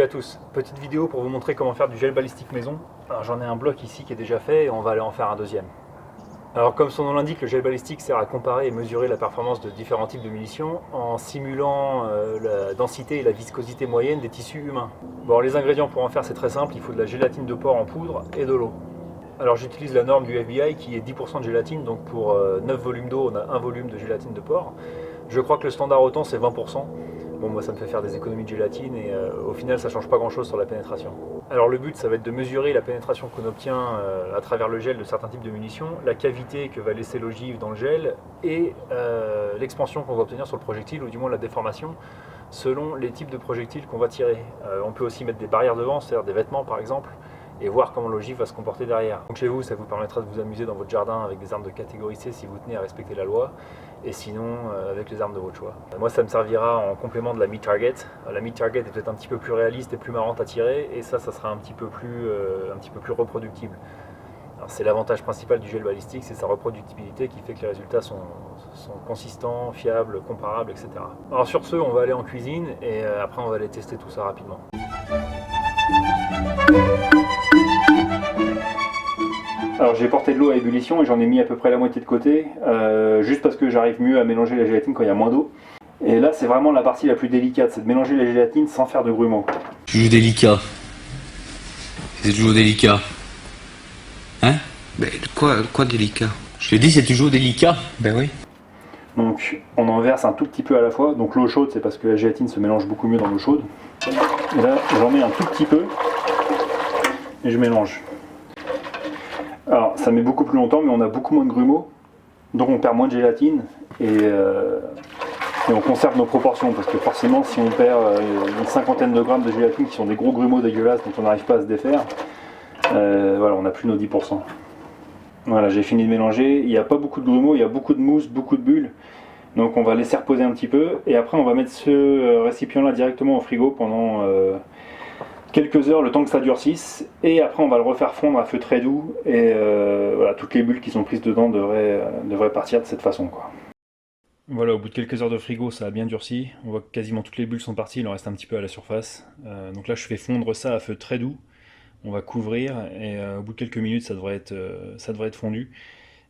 à tous, petite vidéo pour vous montrer comment faire du gel balistique maison. Alors j'en ai un bloc ici qui est déjà fait et on va aller en faire un deuxième. Alors comme son nom l'indique, le gel balistique sert à comparer et mesurer la performance de différents types de munitions en simulant la densité et la viscosité moyenne des tissus humains. Bon, les ingrédients pour en faire c'est très simple, il faut de la gélatine de porc en poudre et de l'eau. Alors j'utilise la norme du FBI qui est 10% de gélatine, donc pour 9 volumes d'eau on a 1 volume de gélatine de porc. Je crois que le standard autant c'est 20%. Bon, moi ça me fait faire des économies de gélatine et au final ça change pas grand chose sur la pénétration. Alors le but ça va être de mesurer la pénétration qu'on obtient à travers le gel de certains types de munitions, la cavité que va laisser l'ogive dans le gel et l'expansion qu'on va obtenir sur le projectile, ou du moins la déformation selon les types de projectiles qu'on va tirer. On peut aussi mettre des barrières devant, c'est-à-dire des vêtements par exemple, et voir comment l'ogive va se comporter derrière. Donc chez vous, ça vous permettra de vous amuser dans votre jardin avec des armes de catégorie C si vous tenez à respecter la loi, et sinon avec les armes de votre choix. Moi ça me servira en complément de la mid-target. La mid-target est peut-être un petit peu plus réaliste et plus marrante à tirer, et ça sera un petit peu plus reproductible. C'est l'avantage principal du gel balistique, c'est sa reproductibilité qui fait que les résultats sont consistants, fiables, comparables, etc. Alors sur ce, on va aller en cuisine et après on va aller tester tout ça rapidement. Alors j'ai porté de l'eau à ébullition et j'en ai mis à peu près la moitié de côté, juste parce que j'arrive mieux à mélanger la gélatine quand il y a moins d'eau. Et là c'est vraiment la partie la plus délicate, c'est de mélanger la gélatine sans faire de grumeaux. Toujours délicat. C'est toujours délicat. Hein? Ben quoi délicat? Je te dis c'est toujours délicat. Ben oui. Donc on en verse un tout petit peu à la fois, donc l'eau chaude c'est parce que la gélatine se mélange beaucoup mieux dans l'eau chaude. Et là j'en mets un tout petit peu et je mélange. Alors ça met beaucoup plus longtemps mais on a beaucoup moins de grumeaux, donc on perd moins de gélatine et on conserve nos proportions, parce que forcément si on perd une cinquantaine de grammes de gélatine qui sont des gros grumeaux dégueulasses dont on n'arrive pas à se défaire, voilà, on n'a plus nos 10%. Voilà, j'ai fini de mélanger, il n'y a pas beaucoup de grumeaux, il y a beaucoup de mousse, beaucoup de bulles, donc on va laisser reposer un petit peu et après on va mettre ce récipient là directement au frigo pendant quelques heures, le temps que ça durcisse, et après on va le refaire fondre à feu très doux et voilà, toutes les bulles qui sont prises dedans devraient partir de cette façon, quoi. Voilà, au bout de quelques heures de frigo, ça a bien durci. On voit que quasiment toutes les bulles sont parties, il en reste un petit peu à la surface. Donc là, je fais fondre ça à feu très doux. On va couvrir et au bout de quelques minutes, ça devrait être fondu.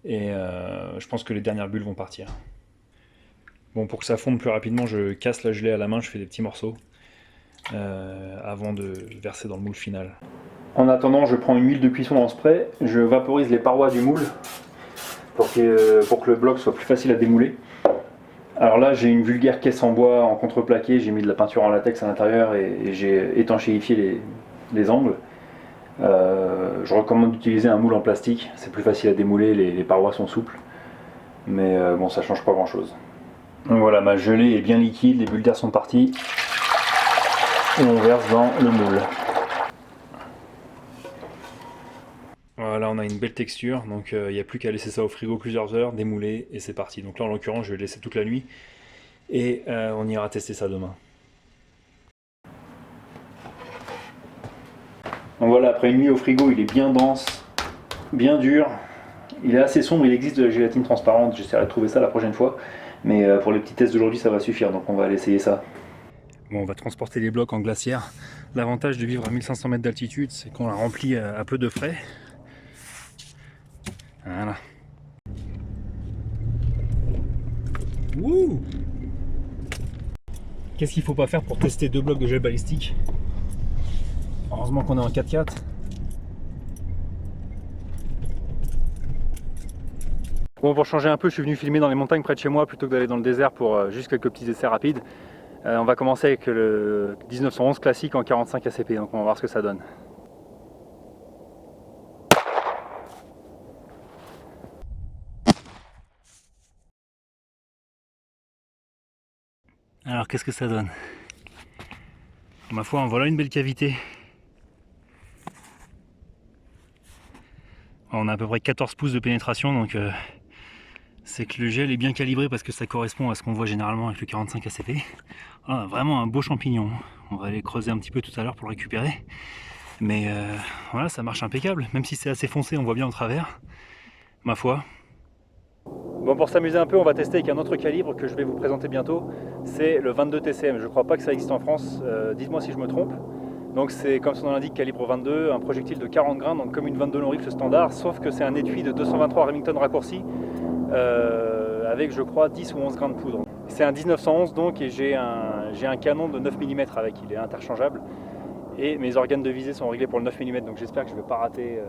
Et je pense que les dernières bulles vont partir. Bon, pour que ça fonde plus rapidement, je casse la gelée à la main, je fais des petits morceaux avant de verser dans le moule final. En attendant, je prends une huile de cuisson en spray, je vaporise les parois du moule pour que le bloc soit plus facile à démouler. Alors là j'ai une vulgaire caisse en bois en contreplaqué, j'ai mis de la peinture en latex à l'intérieur et j'ai étanchéifié les angles. Je recommande d'utiliser un moule en plastique, c'est plus facile à démouler, les parois sont souples, mais bon, ça change pas grand chose. Donc voilà, ma gelée est bien liquide, les bulles d'air sont parties et on verse dans le moule. Voilà, on a une belle texture, donc il n'y a plus qu'à laisser ça au frigo plusieurs heures, démouler, et c'est parti. Donc là en l'occurrence je vais le laisser toute la nuit et on ira tester ça demain. Donc voilà, après une nuit au frigo, il est bien dense, bien dur, il est assez sombre, il existe de la gélatine transparente, j'essaierai de trouver ça la prochaine fois, mais pour les petits tests d'aujourd'hui ça va suffire, donc on va aller essayer ça. Bon, on va transporter les blocs en glacière. L'avantage de vivre à 1500 mètres d'altitude, c'est qu'on la remplit à peu de frais. Voilà. Wouh! Qu'est-ce qu'il faut pas faire pour tester 2 blocs de gel balistique? Heureusement qu'on est en 4x4. Bon, pour changer un peu, je suis venu filmer dans les montagnes près de chez moi plutôt que d'aller dans le désert pour juste quelques petits essais rapides. On va commencer avec le 1911 classique en 45 ACP, donc on va voir ce que ça donne. Alors qu'est-ce que ça donne? Ma foi, en voilà une belle cavité. On a à peu près 14 pouces de pénétration, donc c'est que le gel est bien calibré parce que ça correspond à ce qu'on voit généralement avec le 45 ACP. On a vraiment un beau champignon. On va aller creuser un petit peu tout à l'heure pour le récupérer. Mais voilà, ça marche impeccable. Même si c'est assez foncé, on voit bien au travers. Ma foi. Bon, pour s'amuser un peu, on va tester avec un autre calibre que je vais vous présenter bientôt. C'est le 22 TCM. Je ne crois pas que ça existe en France. Dites-moi si je me trompe. Donc c'est comme son nom l'indique, calibre 22, un projectile de 40 grains, donc comme une 22 long rifle standard, sauf que c'est un étui de 223 Remington raccourci avec je crois 10 ou 11 grains de poudre. C'est un 1911 donc, et j'ai un canon de 9 mm avec, il est interchangeable. Et mes organes de visée sont réglés pour le 9 mm, donc j'espère que je ne vais pas rater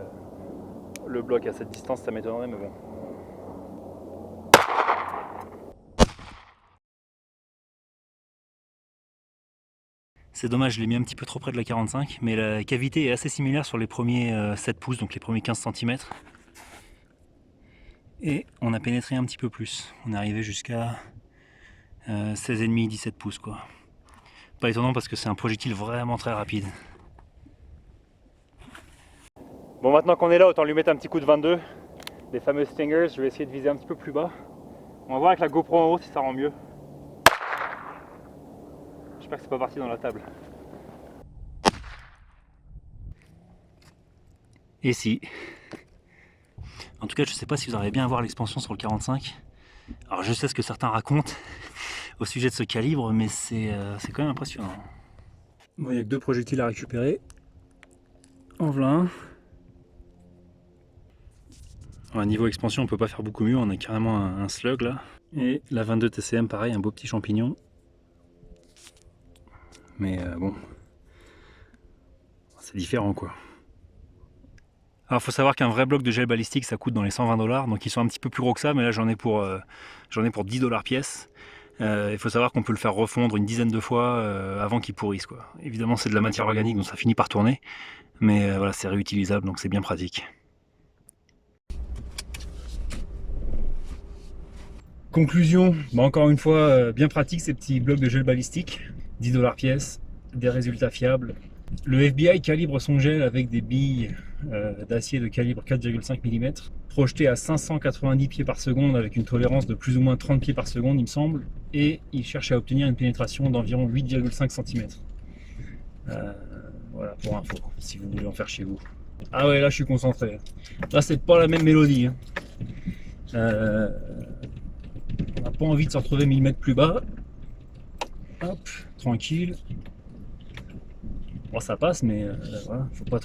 le bloc à cette distance, ça m'étonnerait, mais bon. C'est dommage, je l'ai mis un petit peu trop près de la 45, mais la cavité est assez similaire sur les premiers 7 pouces, donc les premiers 15 cm. Et on a pénétré un petit peu plus, on est arrivé jusqu'à 16,5, 17 pouces quoi. Pas étonnant parce que c'est un projectile vraiment très rapide. Bon, maintenant qu'on est là, autant lui mettre un petit coup de 22, les fameux Stingers. Je vais essayer de viser un petit peu plus bas. On va voir avec la GoPro en haut si ça rend mieux. J'espère que c'est pas parti dans la table. Et si. En tout cas, je sais pas si vous arrivez bien à voir l'expansion sur le 45. Alors je sais ce que certains racontent au sujet de ce calibre, mais c'est quand même impressionnant. Bon, il n'y a que 2 projectiles à récupérer. En voilà un. Alors, niveau expansion, on peut pas faire beaucoup mieux, on a carrément un slug là. Et la 22 TCM, pareil, un beau petit champignon. Mais bon, c'est différent quoi. Alors il faut savoir qu'un vrai bloc de gel balistique ça coûte dans les 120 $, donc ils sont un petit peu plus gros que ça, mais là j'en ai pour 10 $ pièce. Il faut savoir qu'on peut le faire refondre une dizaine de fois avant qu'il pourrisse quoi. Évidemment c'est de la matière organique donc ça finit par tourner, mais voilà, c'est réutilisable donc c'est bien pratique. Conclusion, bah encore une fois bien pratique ces petits blocs de gel balistique, 10 $ pièce, des résultats fiables. Le FBI calibre son gel avec des billes d'acier de calibre 4,5 mm, projetées à 590 pieds par seconde avec une tolérance de plus ou moins 30 pieds par seconde il me semble, et il cherche à obtenir une pénétration d'environ 8,5 cm. Voilà pour info, si vous voulez en faire chez vous. Ah ouais, là je suis concentré. Là c'est pas la même mélodie. On n'a pas envie de se retrouver 1000 mètres plus bas. Hop, tranquille. Bon, ça passe, mais voilà, faut pas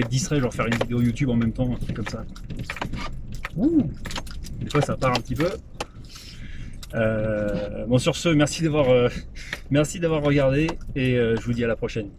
être distrait, genre faire une vidéo YouTube en même temps, un truc comme ça. Ouh, des fois ça part un petit peu. Bon, sur ce, merci d'avoir regardé et je vous dis à la prochaine.